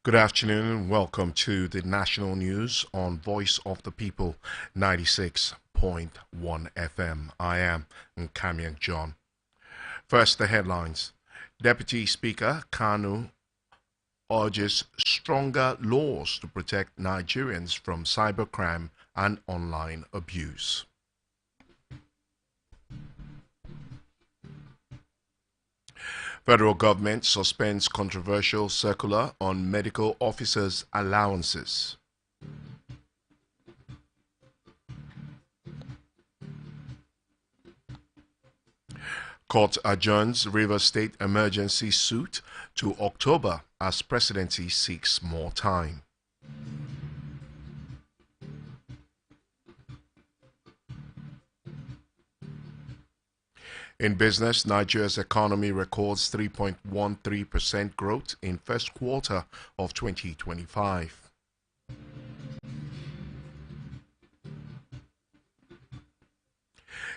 Good afternoon and welcome to the national news on Voice of the People 96.1 FM. I am Nkamiak John. First, the headlines. Deputy Speaker Kanu urges stronger laws to protect Nigerians from cybercrime and online abuse. Federal government suspends controversial circular on medical officers' allowances. Court adjourns Rivers State emergency suit to October as presidency seeks more time. In business, Nigeria's economy records 3.13% growth in first quarter of 2025.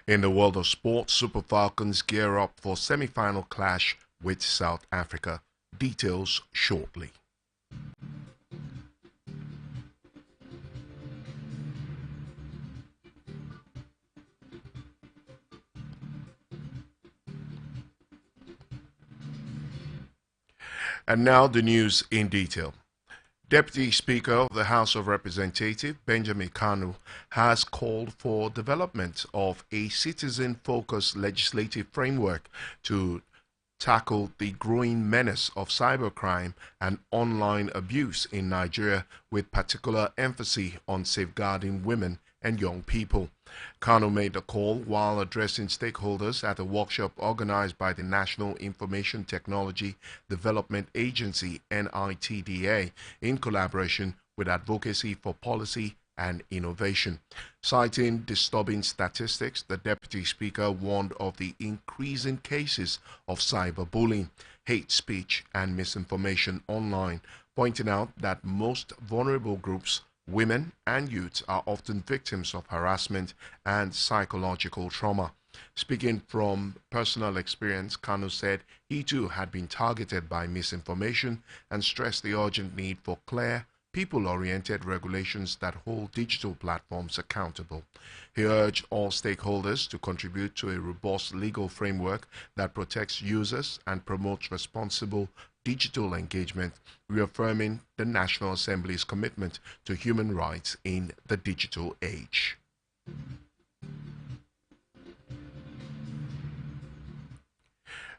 In the world of sports, Super Falcons gear up for semi-final clash with South Africa. Details shortly. And now the news in detail. Deputy Speaker of the House of Representatives, Benjamin Kanu, has called for development of a citizen-focused legislative framework to tackle the growing menace of cybercrime and online abuse in Nigeria, with particular emphasis on safeguarding women and young people. Kanu made the call while addressing stakeholders at a workshop organized by the National Information Technology Development Agency (NITDA) in collaboration with Advocacy for Policy and Innovation. Citing disturbing statistics, the Deputy Speaker warned of the increasing cases of cyberbullying, hate speech, and misinformation online, pointing out that most vulnerable groups, women and youths, are often victims of harassment and psychological trauma. Speaking from personal experience, Kanu said he too had been targeted by misinformation and stressed the urgent need for clear, people-oriented regulations that hold digital platforms accountable. He urged all stakeholders to contribute to a robust legal framework that protects users and promotes responsible digital engagement, reaffirming the National Assembly's commitment to human rights in the digital age.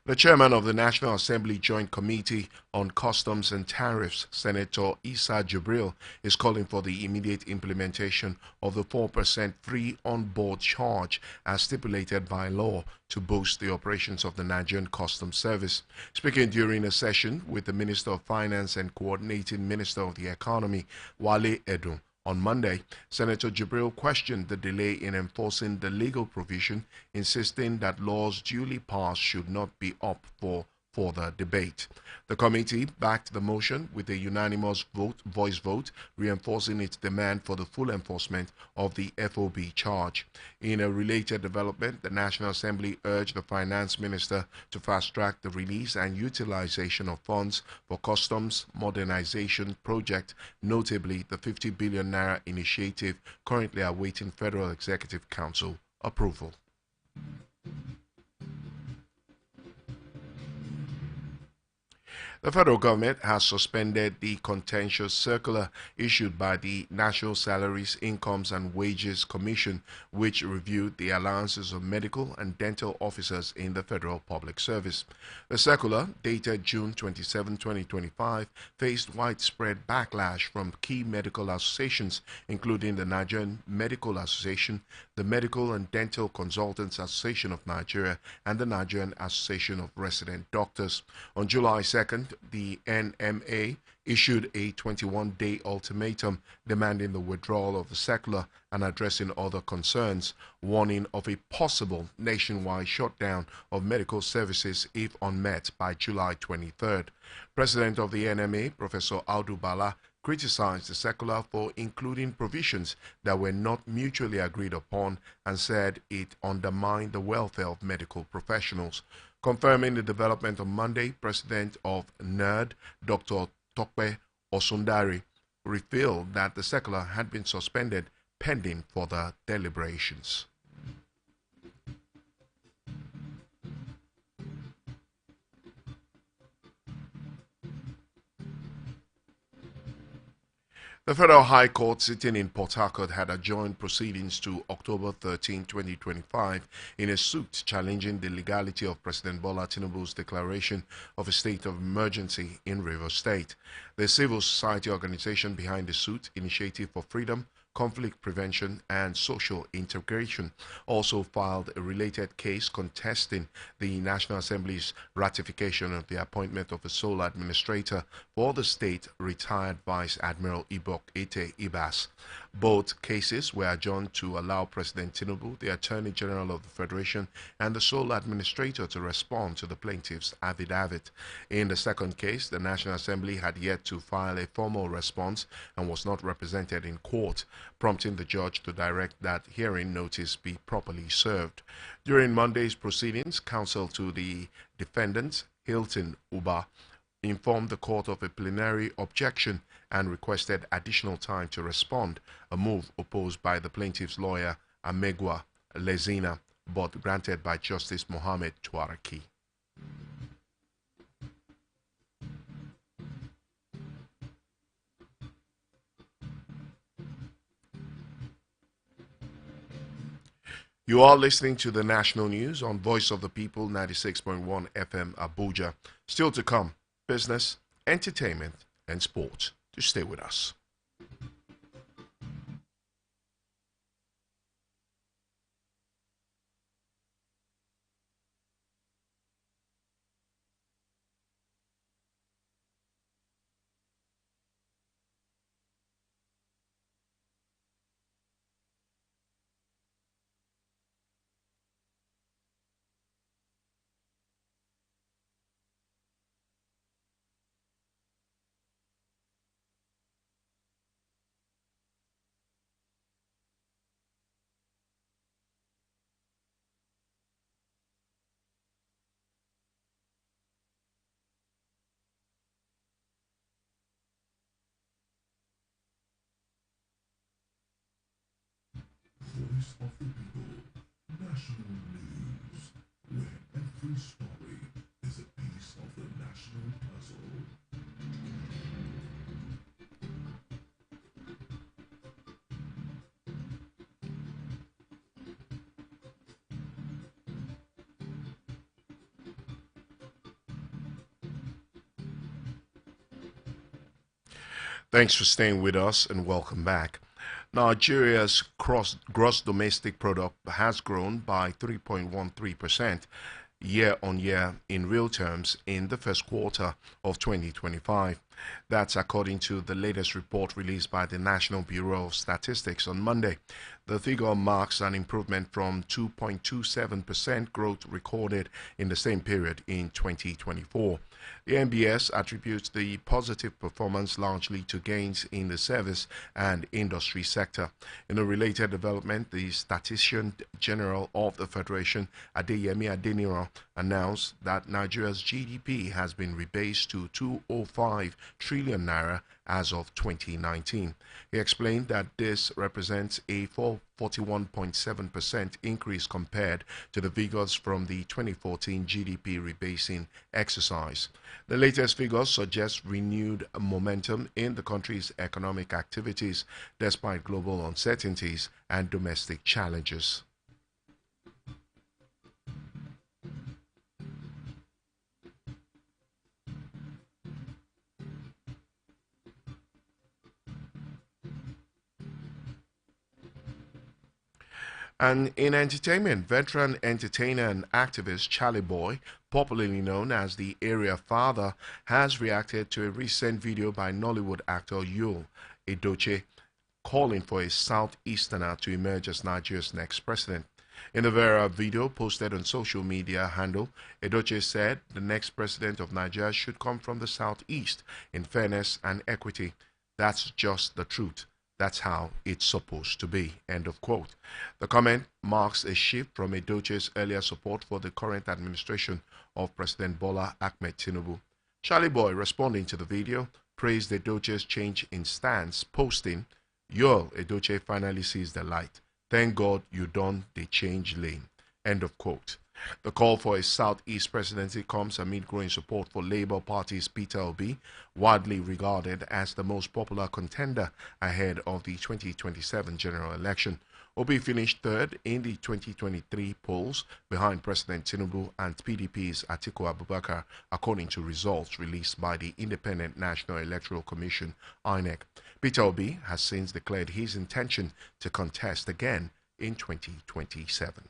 The chairman of the National Assembly Joint Committee on Customs and Tariffs, Senator Issa Jibril, is calling for the immediate implementation of the 4% free on-board charge as stipulated by law to boost the operations of the Nigerian Customs Service. Speaking during a session with the Minister of Finance and Coordinating Minister of the Economy, Wale Edun, on Monday, Senator Jibril questioned the delay in enforcing the legal provision, insisting that laws duly passed should not be up for further debate. The committee backed the motion with a unanimous voice vote, reinforcing its demand for the full enforcement of the FOB charge. In a related development, the National Assembly urged the Finance Minister to fast-track the release and utilization of funds for customs modernization project, notably the 50 billion naira initiative currently awaiting Federal Executive Council approval. The federal government has suspended the contentious circular issued by the National Salaries, Incomes and Wages Commission, which reviewed the allowances of medical and dental officers in the Federal Public Service. The circular, dated June 27, 2025, faced widespread backlash from key medical associations, including the Nigerian Medical Association, the Medical and Dental Consultants Association of Nigeria, and the Nigerian Association of Resident Doctors. On July 2nd, the NMA issued a 21-day ultimatum demanding the withdrawal of the circular and addressing other concerns, warning of a possible nationwide shutdown of medical services if unmet by July 23rd. President of the NMA, Professor Audu Bala, criticized the circular for including provisions that were not mutually agreed upon and said it undermined the welfare of medical professionals. Confirming the development on Monday, President of NERD, Dr. Tokpe Osundari, revealed that the circular had been suspended pending further deliberations. The Federal High Court sitting in Port Harcourt had adjourned proceedings to October 13, 2025 in a suit challenging the legality of President Bola Tinubu's declaration of a state of emergency in Rivers State. The civil society organization behind the suit, Initiative for Freedom, Conflict Prevention and Social Integration, also filed a related case contesting the National Assembly's ratification of the appointment of a sole administrator for the state, retired Vice Admiral Ibok Ete Ibas. Both cases were adjourned to allow President Tinubu, the Attorney General of the Federation, and the sole administrator to respond to the plaintiff's affidavit. In the second case, the National Assembly had yet to file a formal response and was not represented in court, prompting the judge to direct that hearing notice be properly served. During Monday's proceedings, counsel to the defendant, Hilton Uba, informed the court of a plenary objection and requested additional time to respond, a move opposed by the plaintiff's lawyer, Amegwa Lezina, but granted by Justice Mohammed Tuaraki. You are listening to the national news on Voice of the People 96.1 FM Abuja. Still to come, business, entertainment, and sports. To stay with us. Voice of the People, national news, where every story is a piece of the national puzzle. Thanks for staying with us and welcome back. Nigeria's gross domestic product has grown by 3.13% year on year in real terms in the first quarter of 2025. That's according to the latest report released by the National Bureau of Statistics on Monday. The figure marks an improvement from 2.27% growth recorded in the same period in 2024. The NBS attributes the positive performance largely to gains in the service and industry sector. In a related development, the Statistician General of the Federation, Adeyemi Adeniro, announced that Nigeria's GDP has been rebased to 205 trillion naira as of 2019. He explained that this represents a 41.7% increase compared to the figures from the 2014 GDP rebasing exercise. The latest figures suggest renewed momentum in the country's economic activities despite global uncertainties and domestic challenges. And in entertainment, veteran entertainer and activist Charlie Boy, popularly known as the Area Father, has reacted to a recent video by Nollywood actor Yul Edochie calling for a Southeasterner to emerge as Nigeria's next president. In a viral video posted on social media handle, Edochie said the next president of Nigeria should come from the Southeast in fairness and equity. That's just the truth. That's how it's supposed to be. End of quote. The comment marks a shift from Edochie's earlier support for the current administration of President Bola Ahmed Tinubu. Charlie Boy, responding to the video, praised Edoche's change in stance, posting, "Yo, Edoche finally sees the light. Thank God you done the change lane." End of quote. The call for a Southeast presidency comes amid growing support for Labour Party's Peter Obi, widely regarded as the most popular contender ahead of the 2027 general election. Obi finished third in the 2023 polls behind President Tinubu and PDP's Atiku Abubakar, according to results released by the Independent National Electoral Commission, INEC. Peter Obi has since declared his intention to contest again in 2027.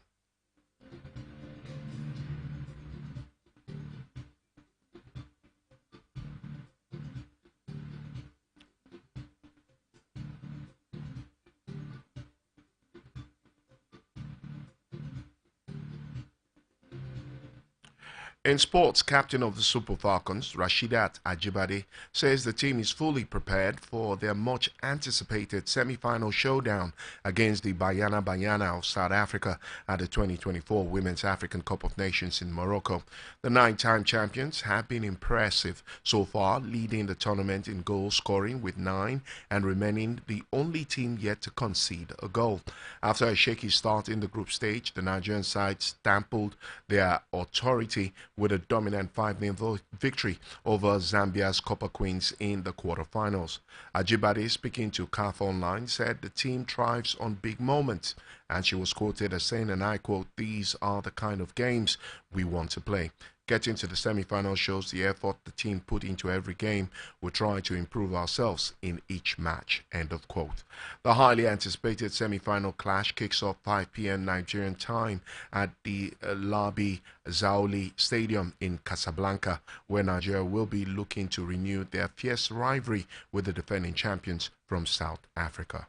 In sports, captain of the Super Falcons, Rashidat Ajibade, says the team is fully prepared for their much anticipated semi-final showdown against the Bayana Bayana of South Africa at the 2024 Women's African Cup of Nations in Morocco. The nine-time champions have been impressive so far, leading the tournament in goal scoring with 9 and remaining the only team yet to concede a goal. After a shaky start in the group stage, the Nigerian side stampled their authority with a dominant 5-0 victory over Zambia's Copper Queens in the quarterfinals. Ajibade, speaking to CAF Online, said the team thrives on big moments, and she was quoted as saying, and I quote, "These are the kind of games we want to play." Getting to the semi-final shows the effort the team put into every game. We try to improve ourselves in each match. End of quote. The highly anticipated semi-final clash kicks off 5 p.m. Nigerian time at the Labi Zaoli Stadium in Casablanca, where Nigeria will be looking to renew their fierce rivalry with the defending champions from South Africa.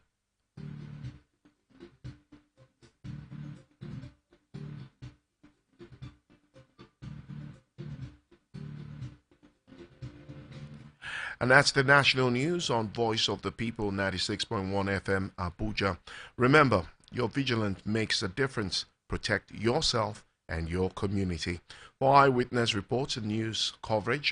And that's the national news on Voice of the People 96.1 FM Abuja. Remember, your vigilance makes a difference. Protect yourself and your community. For eyewitness reports and news coverage